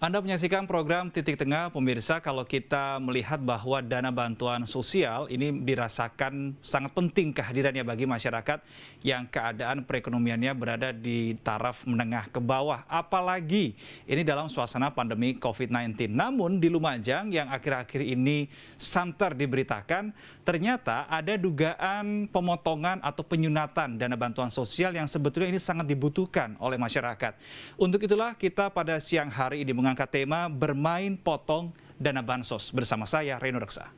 Anda menyaksikan program Titik Tengah, pemirsa. Kalau kita melihat bahwa dana bantuan sosial ini dirasakan sangat penting kehadirannya bagi masyarakat yang keadaan perekonomiannya berada di taraf menengah ke bawah. Apalagi ini dalam suasana pandemi COVID-19. Namun di Lumajang yang akhir-akhir ini santer diberitakan, ternyata ada dugaan pemotongan atau penyunatan dana bantuan sosial yang sebetulnya ini sangat dibutuhkan oleh masyarakat. Untuk itulah kita pada siang hari ini mengangkat tema bermain potong dana bansos bersama saya Reno Reksa.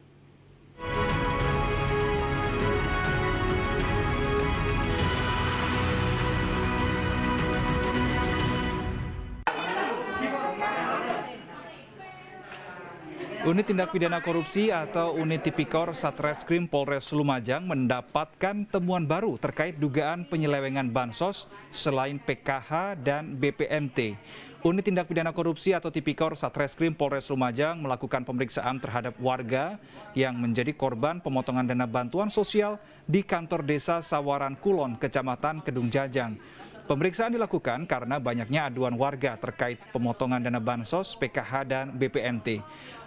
Unit Tindak Pidana Korupsi atau Unit Tipikor Satreskrim Polres Lumajang mendapatkan temuan baru terkait dugaan penyelewengan bansos selain PKH dan BPNT. Unit Tindak Pidana Korupsi atau Tipikor Satreskrim Polres Lumajang melakukan pemeriksaan terhadap warga yang menjadi korban pemotongan dana bantuan sosial di kantor desa Sawaran Kulon, Kecamatan Kedung Jajang. Pemeriksaan dilakukan karena banyaknya aduan warga terkait pemotongan dana bansos, PKH, dan BPNT.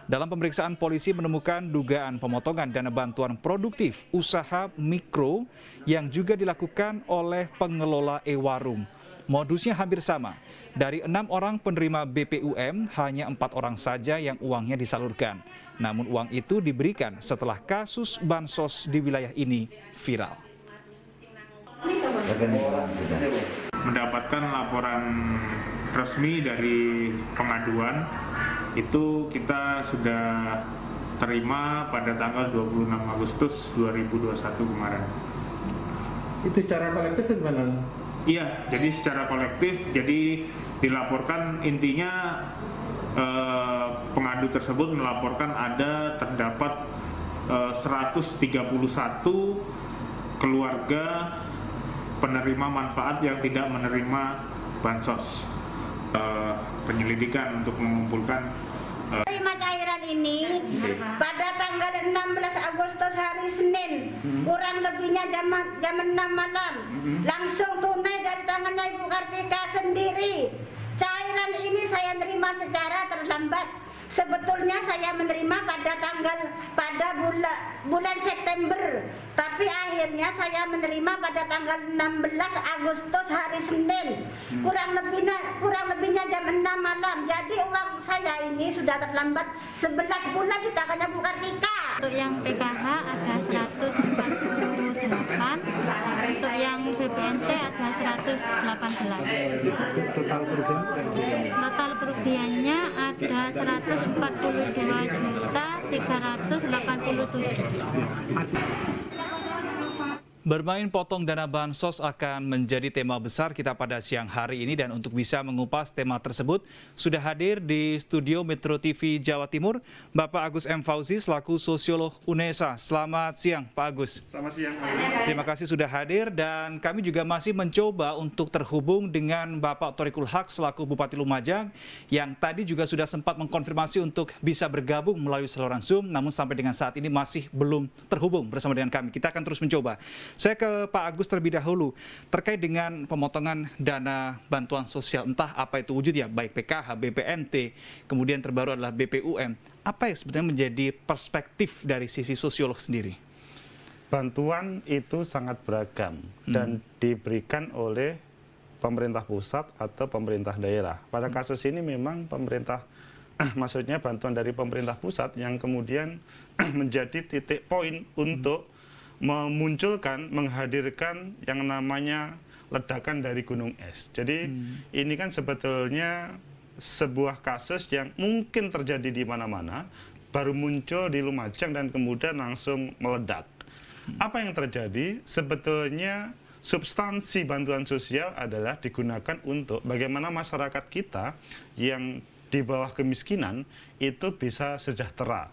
Dalam pemeriksaan, polisi menemukan dugaan pemotongan dana bantuan produktif usaha mikro yang juga dilakukan oleh pengelola e-warung. Modusnya hampir sama. Dari 6 orang penerima BPUM, hanya 4 orang saja yang uangnya disalurkan. Namun uang itu diberikan setelah kasus bansos di wilayah ini viral. Mendapatkan laporan resmi dari pengaduan, itu kita sudah terima pada tanggal 26 Agustus 2021 kemarin. Itu secara kolektif gimana? Iya, jadi secara kolektif, jadi dilaporkan intinya pengadu tersebut melaporkan ada terdapat 131 keluarga penerima manfaat yang tidak menerima bansos. Penyelidikan untuk mengumpulkan terima cairan ini pada tanggal 16 Agustus hari Senin, kurang lebihnya jam 6 malam, langsung tunai dari tangannya Ibu Kartika sendiri. Cairan ini saya terima secara terlambat. Sebetulnya saya menerima pada bulan September, tapi akhirnya saya menerima pada tanggal 16 Agustus hari Senin, kurang lebihnya jam 6 malam. Jadi uang saya ini sudah terlambat 11 bulan di tangannya Bu Kartika. Untuk yang PKH ada 148, untuk yang BPNT ada 118. Total kerugiannya ada 142.387.000. Bermain potong dana bansos akan menjadi tema besar kita pada siang hari ini, dan untuk bisa mengupas tema tersebut sudah hadir di studio Metro TV Jawa Timur Bapak Agus M. Fauzi selaku sosiolog UNESA. Selamat siang Pak Agus. Selamat siang. Terima kasih sudah hadir, dan kami juga masih mencoba untuk terhubung dengan Bapak Thoriqul Haq selaku Bupati Lumajang yang tadi juga sudah sempat mengkonfirmasi untuk bisa bergabung melalui saluran Zoom, namun sampai dengan saat ini masih belum terhubung bersama dengan kami. Kita akan terus mencoba. Saya ke Pak Agus terlebih dahulu, terkait dengan pemotongan dana bantuan sosial, entah apa itu wujudnya, baik PKH, BPNT, kemudian terbaru adalah BPUM. Apa yang sebenarnya menjadi perspektif dari sisi sosiolog sendiri? Bantuan itu sangat beragam dan diberikan oleh pemerintah pusat atau pemerintah daerah. Pada kasus ini memang pemerintah, maksudnya bantuan dari pemerintah pusat yang kemudian menjadi titik poin untuk memunculkan, menghadirkan yang namanya ledakan dari gunung es. Jadi ini kan sebetulnya sebuah kasus yang mungkin terjadi di mana-mana, baru muncul di Lumajang dan kemudian langsung meledak. Apa yang terjadi? Sebetulnya substansi bantuan sosial adalah digunakan untuk bagaimana masyarakat kita yang di bawah kemiskinan itu bisa sejahtera.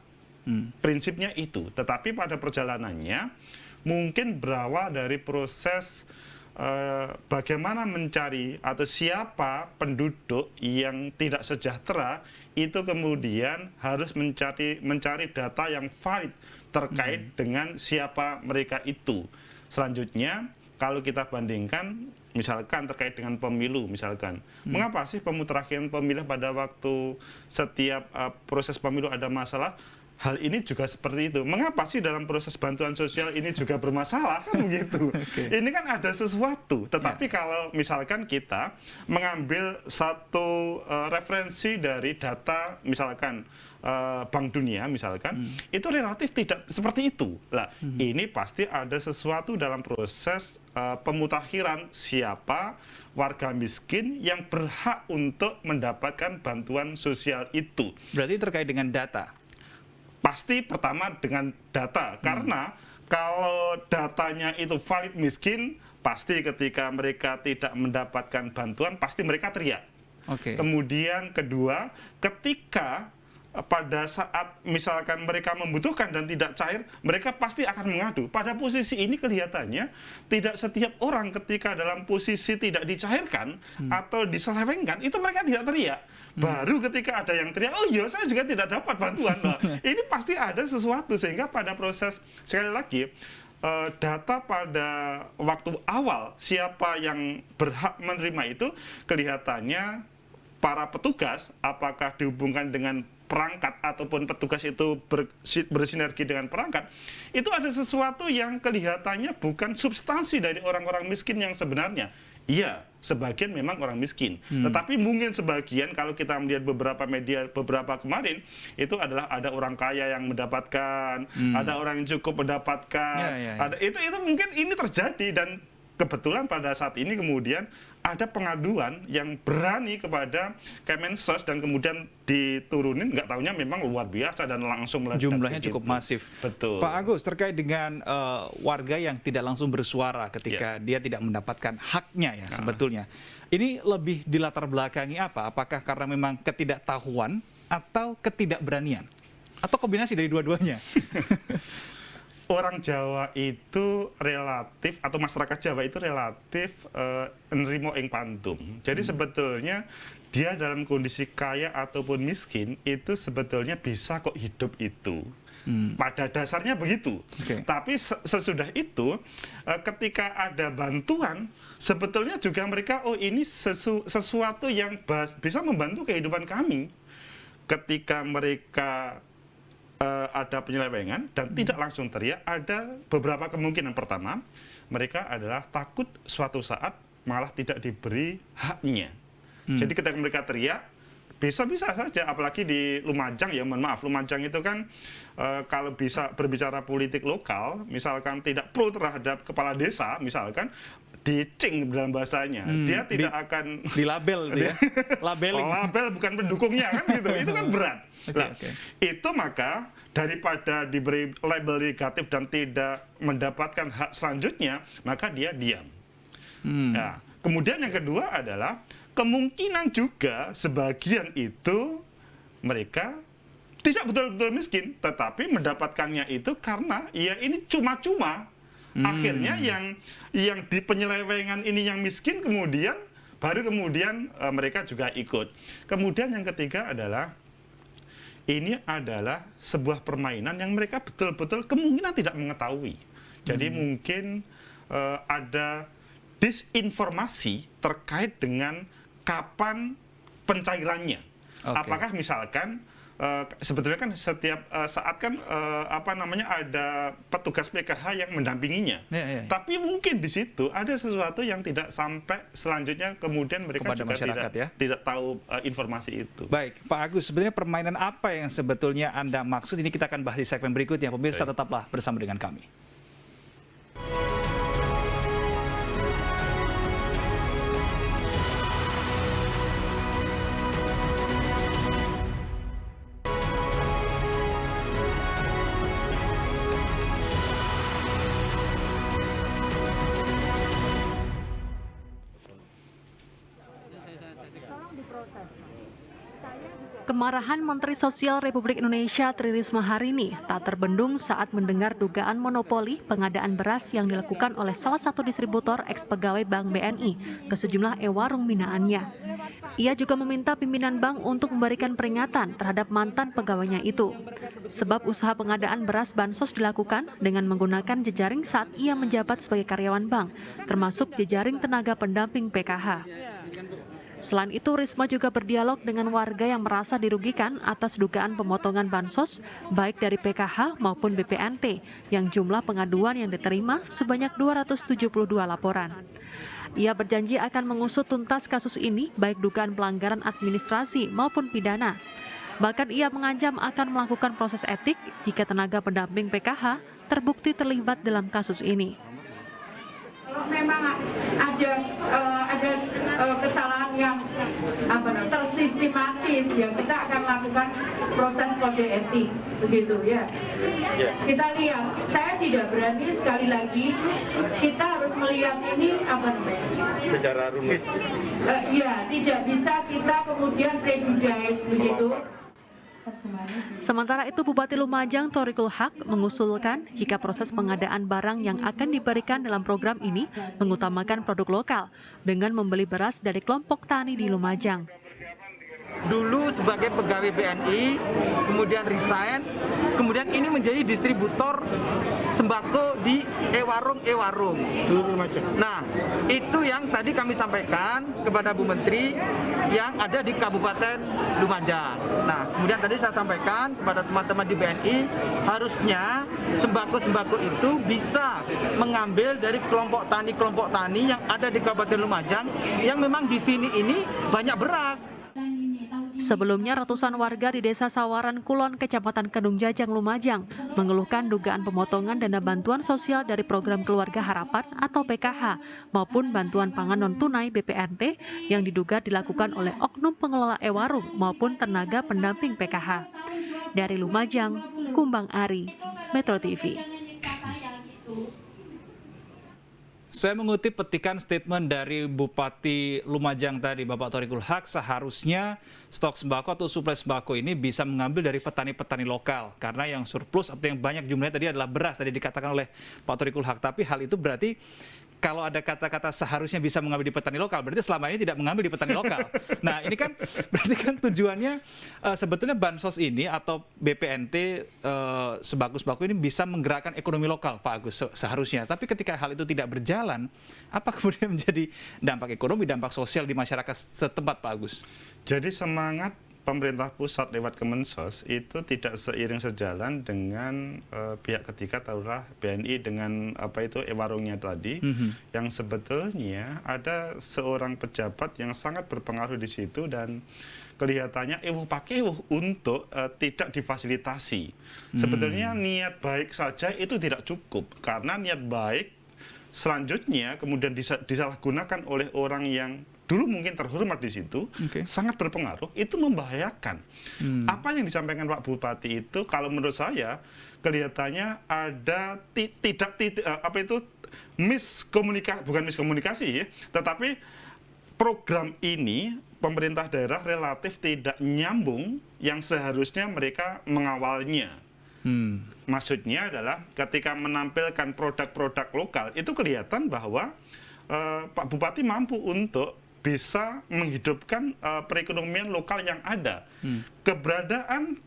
Prinsipnya itu, tetapi pada perjalanannya mungkin berawal dari proses bagaimana mencari atau siapa penduduk yang tidak sejahtera, itu kemudian harus mencari data yang valid terkait dengan siapa mereka itu. Selanjutnya, kalau kita bandingkan misalkan terkait dengan pemilu misalkan. Mengapa sih pemutakhirian pemilu pada waktu setiap proses pemilu ada masalah? Hal ini juga seperti itu. Mengapa sih dalam proses bantuan sosial ini juga bermasalah kan begitu? Ini kan ada sesuatu. Tetapi kalau misalkan kita mengambil satu referensi dari data misalkan Bank Dunia misalkan, itu relatif tidak seperti itu. Lah, ini pasti ada sesuatu dalam proses pemutakhiran siapa warga miskin yang berhak untuk mendapatkan bantuan sosial itu. Berarti terkait dengan data. Pasti pertama dengan data, karena kalau datanya itu valid miskin, pasti ketika mereka tidak mendapatkan bantuan, pasti mereka teriak. Kemudian kedua, ketika pada saat misalkan mereka membutuhkan dan tidak cair, mereka pasti akan mengadu. Pada posisi ini kelihatannya tidak setiap orang ketika dalam posisi tidak dicairkan atau diselewengkan, itu mereka tidak teriak. Baru ketika ada yang teriak, oh iya saya juga tidak dapat bantuan. Nah, ini pasti ada sesuatu, sehingga pada proses, sekali lagi, data pada waktu awal siapa yang berhak menerima itu kelihatannya para petugas, apakah dihubungkan dengan perangkat ataupun petugas itu bersinergi dengan perangkat, itu ada sesuatu yang kelihatannya bukan substansi dari orang-orang miskin yang sebenarnya. Iya, sebagian memang orang miskin. Tetapi mungkin sebagian, kalau kita melihat beberapa media, beberapa kemarin, itu adalah ada orang kaya yang mendapatkan, ada orang yang cukup mendapatkan. Ada, itu mungkin ini terjadi, dan kebetulan pada saat ini kemudian ada pengaduan yang berani kepada Kemensos dan kemudian diturunin, nggak taunya memang luar biasa dan langsung meledak. Jumlahnya cukup masif. Betul. Pak Agus, terkait dengan warga yang tidak langsung bersuara ketika dia tidak mendapatkan haknya ya sebetulnya. Ini lebih dilatar belakangi apa? Apakah karena memang ketidaktahuan atau ketidakberanian? Atau kombinasi dari dua-duanya? Orang Jawa itu relatif, atau masyarakat Jawa itu relatif nrimo ing pantum. Jadi sebetulnya dia dalam kondisi kaya ataupun miskin itu sebetulnya bisa kok hidup itu. Pada dasarnya begitu. Tapi sesudah itu ketika ada bantuan, sebetulnya juga mereka, oh ini sesuatu yang bisa membantu kehidupan kami. Ketika mereka ada penyelewengan dan tidak langsung teriak, ada beberapa kemungkinan. Pertama, mereka adalah takut suatu saat malah tidak diberi haknya. Jadi ketika mereka teriak, bisa-bisa saja, apalagi di Lumajang ya, mohon maaf, Lumajang itu kan kalau bisa berbicara politik lokal, misalkan tidak pro terhadap kepala desa, misalkan dicing dalam bahasanya, dia tidak akan dilabel, dia labeling. Label bukan pendukungnya kan gitu, itu kan berat. Itu maka daripada diberi label negatif dan tidak mendapatkan hak selanjutnya, maka dia diam. Nah, kemudian yang kedua adalah kemungkinan juga sebagian itu mereka tidak betul-betul miskin, tetapi mendapatkannya itu karena ya ini cuma-cuma. Akhirnya yang di penyelewengan ini yang miskin, kemudian baru kemudian mereka juga ikut. Kemudian yang ketiga adalah ini adalah sebuah permainan yang mereka betul-betul kemungkinan tidak mengetahui. Jadi mungkin ada disinformasi terkait dengan kapan pencairannya. Apakah misalkan sebetulnya kan setiap saat kan ada petugas PKH yang mendampinginya. Tapi mungkin di situ ada sesuatu yang tidak sampai selanjutnya, kemudian mereka kepada juga masyarakat, tidak tahu informasi itu. Baik, Pak Agus, sebenarnya permainan apa yang sebetulnya Anda maksud? Ini kita akan bahas di segmen berikutnya. Pemirsa, tetaplah bersama dengan kami. Kemarahan Menteri Sosial Republik Indonesia Tri Risma hari ini tak terbendung saat mendengar dugaan monopoli pengadaan beras yang dilakukan oleh salah satu distributor ex-pegawai Bank BNI ke sejumlah e-warung binaannya. Ia juga meminta pimpinan bank untuk memberikan peringatan terhadap mantan pegawainya itu. Sebab usaha pengadaan beras bansos dilakukan dengan menggunakan jejaring saat ia menjabat sebagai karyawan bank, termasuk jejaring tenaga pendamping PKH. Selain itu, Risma juga berdialog dengan warga yang merasa dirugikan atas dugaan pemotongan bansos, baik dari PKH maupun BPNT, yang jumlah pengaduan yang diterima sebanyak 272 laporan. Ia berjanji akan mengusut tuntas kasus ini, baik dugaan pelanggaran administrasi maupun pidana. Bahkan ia mengancam akan melakukan proses etik jika tenaga pendamping PKH terbukti terlibat dalam kasus ini. Kalau memang ada kesalahan yang tersistematis, ya kita akan lakukan proses kode etik, begitu ya. Kita lihat, saya tidak berani sekali lagi, kita harus melihat ini Secara runut. Ya, tidak bisa kita kemudian prejudice begitu. Sementara itu, Bupati Lumajang Thoriqul Haq mengusulkan jika proses pengadaan barang yang akan diberikan dalam program ini mengutamakan produk lokal dengan membeli beras dari kelompok tani di Lumajang. Dulu sebagai pegawai BNI, kemudian resign, kemudian ini menjadi distributor sembako di e-warung. Nah, itu yang tadi kami sampaikan kepada Bu Menteri yang ada di Kabupaten Lumajang. Nah, kemudian tadi saya sampaikan kepada teman-teman di BNI, harusnya sembako-sembako itu bisa mengambil dari kelompok tani yang ada di Kabupaten Lumajang yang memang di sini ini banyak beras. Sebelumnya, ratusan warga di Desa Sawaran Kulon, Kecamatan Kedung Jajang, Lumajang, mengeluhkan dugaan pemotongan dana bantuan sosial dari program Keluarga Harapan atau PKH maupun bantuan pangan non-tunai BPNT yang diduga dilakukan oleh oknum pengelola e-warung maupun tenaga pendamping PKH. Dari Lumajang, Kumbang Ari, Metro TV. Saya mengutip petikan statement dari Bupati Lumajang tadi, Bapak Thoriqul Haq, seharusnya stok sembako atau suplai sembako ini bisa mengambil dari petani-petani lokal. Karena yang surplus atau yang banyak jumlahnya tadi adalah beras, tadi dikatakan oleh Pak Thoriqul Haq. Tapi hal itu berarti kalau ada kata-kata seharusnya bisa mengambil di petani lokal, berarti selama ini tidak mengambil di petani lokal. Nah, ini kan berarti kan tujuannya sebetulnya bansos ini atau BPNT sembako-sembako ini bisa menggerakkan ekonomi lokal, Pak Agus, seharusnya. Tapi ketika hal itu tidak berjalan, apa kemudian menjadi dampak ekonomi, dampak sosial di masyarakat setempat, Pak Agus? Jadi semangat pemerintah pusat lewat Kemensos itu tidak seiring sejalan dengan pihak ketiga, taruhlah BNI dengan e-warungnya tadi, yang sebetulnya ada seorang pejabat yang sangat berpengaruh di situ dan kelihatannya pakai untuk tidak difasilitasi. Sebetulnya niat baik saja itu tidak cukup, karena niat baik selanjutnya kemudian disalahgunakan oleh orang yang dulu mungkin terhormat di situ, sangat berpengaruh, itu membahayakan. Apa yang disampaikan Pak Bupati itu, kalau menurut saya, kelihatannya ada bukan miskomunikasi ya, tetapi program ini pemerintah daerah relatif tidak nyambung yang seharusnya mereka mengawalnya. Maksudnya adalah ketika menampilkan produk-produk lokal, itu kelihatan bahwa Pak Bupati mampu untuk bisa menghidupkan perekonomian lokal yang ada. Keberadaan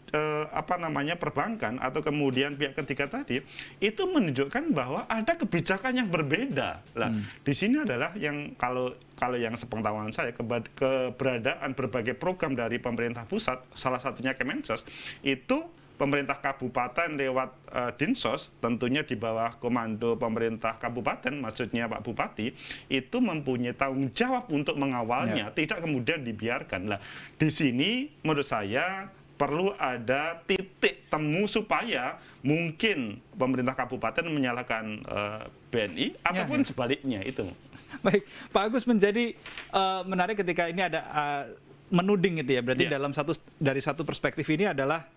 perbankan atau kemudian pihak ketiga tadi itu menunjukkan bahwa ada kebijakan yang berbeda. Lah, di sini adalah yang kalau yang sepengetahuan saya, keberadaan berbagai program dari pemerintah pusat, salah satunya Kemensos, itu pemerintah kabupaten lewat Dinsos, tentunya di bawah komando pemerintah kabupaten, maksudnya Pak Bupati, itu mempunyai tanggung jawab untuk mengawalnya, tidak kemudian dibiarkan. Nah, di sini menurut saya perlu ada titik temu supaya mungkin pemerintah kabupaten menyalahkan BNI ataupun sebaliknya itu. Baik, Pak Agus, menjadi menarik ketika ini ada menuding itu ya. Berarti Iya. dari satu perspektif ini adalah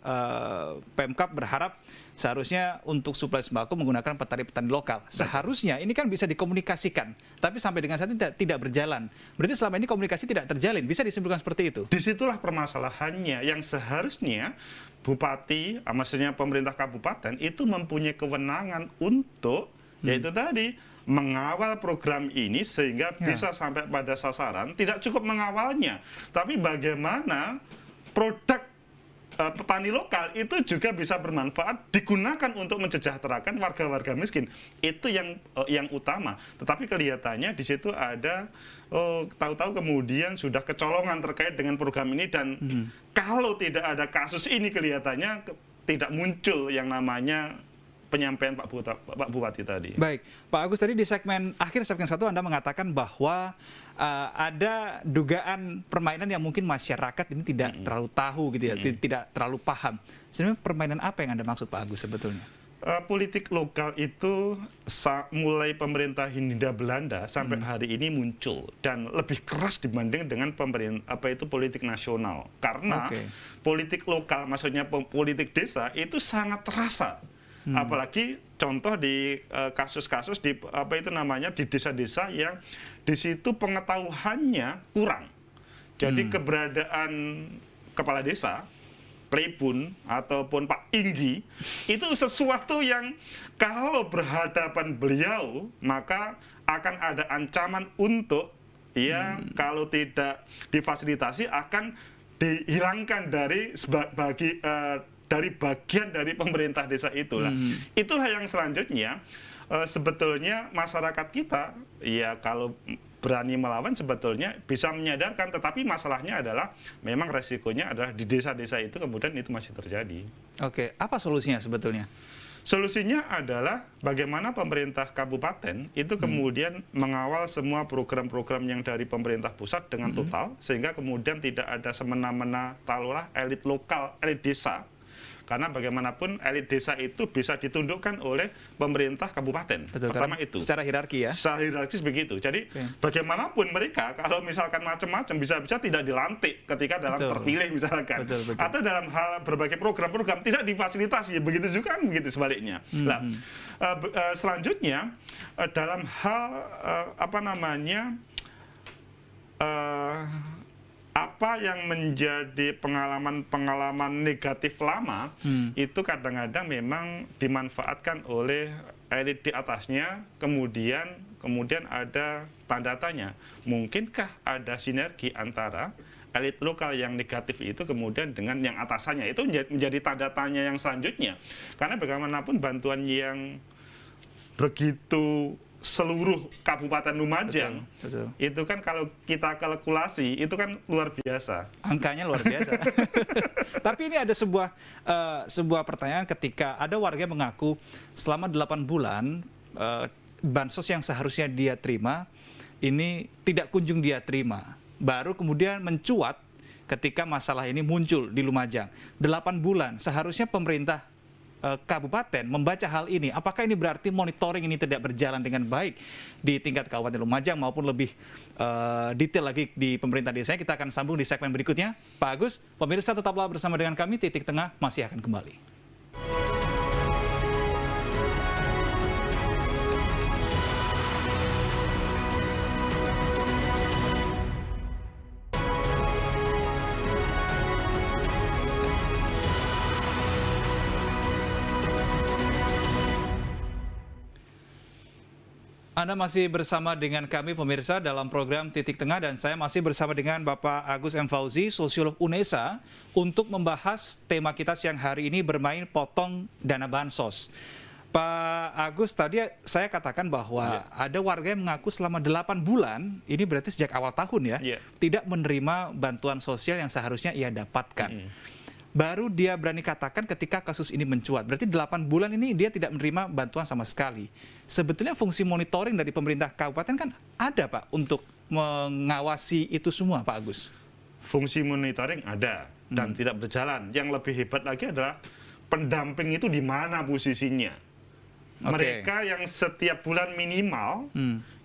Pemkab berharap seharusnya untuk suplai sembako menggunakan petani-petani lokal. Seharusnya ini kan bisa dikomunikasikan, tapi sampai dengan saat ini tidak berjalan. Berarti selama ini komunikasi tidak terjalin. Bisa disimpulkan seperti itu? Disitulah permasalahannya yang seharusnya bupati, maksudnya pemerintah kabupaten itu mempunyai kewenangan untuk yaitu tadi mengawal program ini sehingga bisa sampai pada sasaran. Tidak cukup mengawalnya, tapi bagaimana produk petani lokal itu juga bisa bermanfaat, digunakan untuk mensejahterakan warga-warga miskin. Itu yang utama. Tetapi kelihatannya di situ ada tahu-tahu kemudian sudah kecolongan terkait dengan program ini, dan kalau tidak ada kasus ini kelihatannya tidak muncul yang namanya penyampaian Pak Bupati tadi. Baik, Pak Agus, tadi di segmen 1 Anda mengatakan bahwa ada dugaan permainan yang mungkin masyarakat ini tidak terlalu tahu gitu ya, tidak terlalu paham. Sebenarnya permainan apa yang Anda maksud, Pak Agus, sebetulnya? Politik lokal itu mulai pemerintah Hindia Belanda sampai hari ini muncul dan lebih keras dibanding dengan politik nasional. Karena politik lokal, maksudnya politik desa itu sangat terasa. Apalagi contoh di kasus-kasus di di desa-desa yang di situ pengetahuannya kurang. Jadi keberadaan kepala desa, Pripun ataupun Pak Inggi itu sesuatu yang kalau berhadapan beliau maka akan ada ancaman untuk kalau tidak difasilitasi akan dihilangkan dari bagian dari pemerintah desa itulah. Itulah yang selanjutnya sebetulnya masyarakat kita ya kalau berani melawan sebetulnya bisa menyadarkan, tetapi masalahnya adalah memang resikonya adalah di desa-desa itu kemudian itu masih terjadi. Oke, apa solusinya sebetulnya? Solusinya adalah bagaimana pemerintah kabupaten itu kemudian mengawal semua program-program yang dari pemerintah pusat dengan total, sehingga kemudian tidak ada semena-mena taruhlah elit lokal, elit desa. Karena bagaimanapun elit desa itu bisa ditundukkan oleh pemerintah kabupaten. Betul, pertama itu. Secara hierarki ya? Secara hierarkis begitu. Jadi bagaimanapun mereka kalau misalkan macam-macam bisa-bisa tidak dilantik ketika dalam terpilih misalkan. Atau dalam hal berbagai program-program tidak difasilitasi. Begitu juga kan begitu sebaliknya. Selanjutnya dalam hal apa yang menjadi pengalaman negatif lama itu kadang-kadang memang dimanfaatkan oleh elit di atasnya, kemudian ada tanda tanya, mungkinkah ada sinergi antara elit lokal yang negatif itu kemudian dengan yang atasannya? Itu menjadi tanda tanya yang selanjutnya, karena bagaimanapun bantuan yang begitu seluruh Kabupaten Lumajang itu kan kalau kita kalkulasi itu kan luar biasa. Angkanya luar biasa. Tapi ini ada sebuah pertanyaan ketika ada warga mengaku selama 8 bulan bansos yang seharusnya dia terima ini tidak kunjung dia terima. Baru kemudian mencuat ketika masalah ini muncul di Lumajang. 8 bulan seharusnya pemerintah kabupaten membaca hal ini, apakah ini berarti monitoring ini tidak berjalan dengan baik di tingkat Kabupaten Lumajang maupun lebih detail lagi di pemerintah desa? Kita akan sambung di segmen berikutnya. Pak Agus, pemirsa tetaplah bersama dengan kami, Titik Tengah masih akan kembali. Anda masih bersama dengan kami pemirsa dalam program Titik Tengah, dan saya masih bersama dengan Bapak Agus M. Fauzi, sosiolog UNESA, untuk membahas tema kita siang hari ini bermain potong dana bansos. Pak Agus, tadi saya katakan bahwa ada warga yang mengaku selama 8 bulan, ini berarti sejak awal tahun ya, tidak menerima bantuan sosial yang seharusnya ia dapatkan. Baru dia berani katakan ketika kasus ini mencuat. Berarti 8 bulan ini dia tidak menerima bantuan sama sekali. Sebetulnya fungsi monitoring dari pemerintah kabupaten kan ada, Pak, untuk mengawasi itu semua, Pak Agus. Fungsi monitoring ada dan tidak berjalan. Yang lebih hebat lagi adalah pendamping itu di mana posisinya. Mereka yang setiap bulan minimal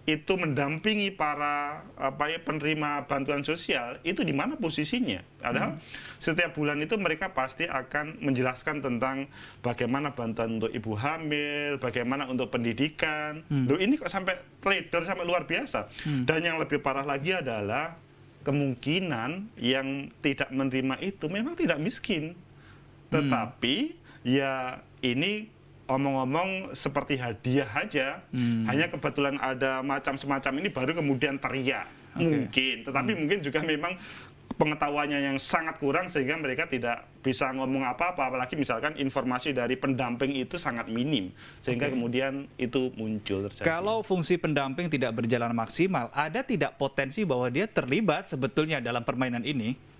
itu mendampingi para penerima bantuan sosial itu di mana posisinya. Padahal setiap bulan itu mereka pasti akan menjelaskan tentang bagaimana bantuan untuk ibu hamil, bagaimana untuk pendidikan. Loh, ini kok sampai teledor sampai luar biasa. Dan yang lebih parah lagi adalah kemungkinan yang tidak menerima itu memang tidak miskin. Tetapi ya ini omong-omong seperti hadiah aja, hanya kebetulan ada macam semacam ini baru kemudian teriak. Mungkin, tetapi mungkin juga memang pengetahuannya yang sangat kurang sehingga mereka tidak bisa ngomong apa-apa, apalagi misalkan informasi dari pendamping itu sangat minim sehingga kemudian itu muncul terjadi. Kalau fungsi pendamping tidak berjalan maksimal, ada tidak potensi bahwa dia terlibat sebetulnya dalam permainan ini?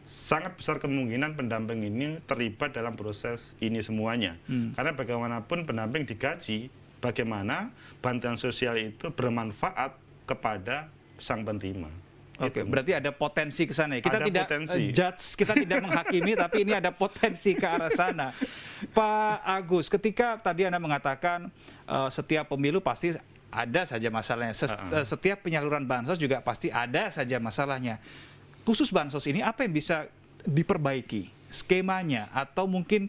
Sangat besar kemungkinan pendamping ini terlibat dalam proses ini semuanya. Karena bagaimanapun pendamping digaji, bagaimana bantuan sosial itu bermanfaat kepada sang penerima. Oke, berarti ada potensi ke sana ya. Kita Ada tidak potensi. judge, kita tidak menghakimi, tapi ini ada potensi ke arah sana. Pak Agus, ketika tadi Anda mengatakan setiap pemilu pasti ada saja masalahnya. Setiap penyaluran bansos juga pasti ada saja masalahnya. Khusus bansos ini apa yang bisa diperbaiki? Skemanya atau mungkin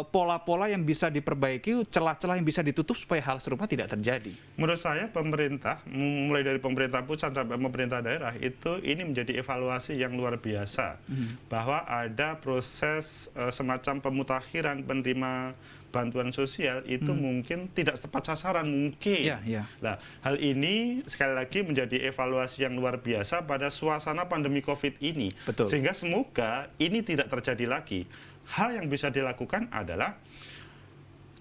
pola-pola yang bisa diperbaiki, celah-celah yang bisa ditutup supaya hal serupa tidak terjadi? Menurut saya pemerintah, mulai dari pemerintah pusat sampai pemerintah daerah, itu ini menjadi evaluasi yang luar biasa. Bahwa ada proses semacam pemutakhiran penerima bantuan sosial itu mungkin tidak tepat sasaran, mungkin. Nah, hal ini sekali lagi menjadi evaluasi yang luar biasa pada suasana pandemi COVID ini. Betul. Sehingga semoga ini tidak terjadi lagi. Hal yang bisa dilakukan adalah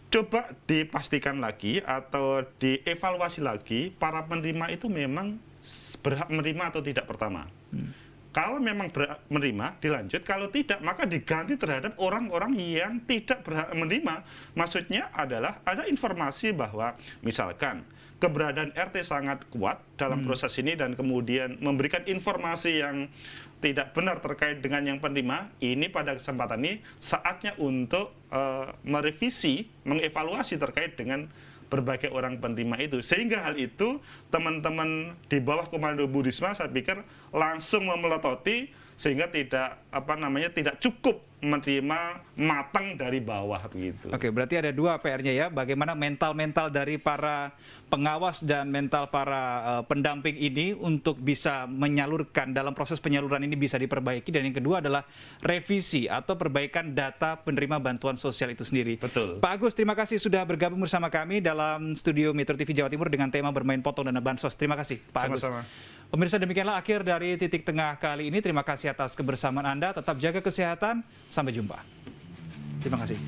coba dipastikan lagi atau dievaluasi lagi para penerima itu memang berhak menerima atau tidak pertama. Kalau memang berhak menerima, dilanjut. Kalau tidak, maka diganti terhadap orang-orang yang tidak berhak menerima. Maksudnya adalah ada informasi bahwa misalkan keberadaan RT sangat kuat dalam proses ini dan kemudian memberikan informasi yang tidak benar terkait dengan yang penerima, ini pada kesempatan ini saatnya untuk merevisi, mengevaluasi terkait dengan berbagai orang penerima itu. Sehingga hal itu teman-teman di bawah komando Bu Risma saya pikir langsung memelototi sehingga tidak tidak cukup menerima matang dari bawah begitu. Oke, berarti ada dua PR-nya ya, bagaimana mental-mental dari para pengawas dan mental para pendamping ini untuk bisa menyalurkan, dalam proses penyaluran ini bisa diperbaiki, dan yang kedua adalah revisi atau perbaikan data penerima bantuan sosial itu sendiri. Betul. Pak Agus, terima kasih sudah bergabung bersama kami dalam studio Metro TV Jawa Timur dengan tema bermain potong dana bansos. Terima kasih Pak Agus. Sama-sama. Pemirsa, demikianlah akhir dari Titik Tengah kali ini. Terima kasih atas kebersamaan Anda. Tetap jaga kesehatan. Sampai jumpa. Terima kasih.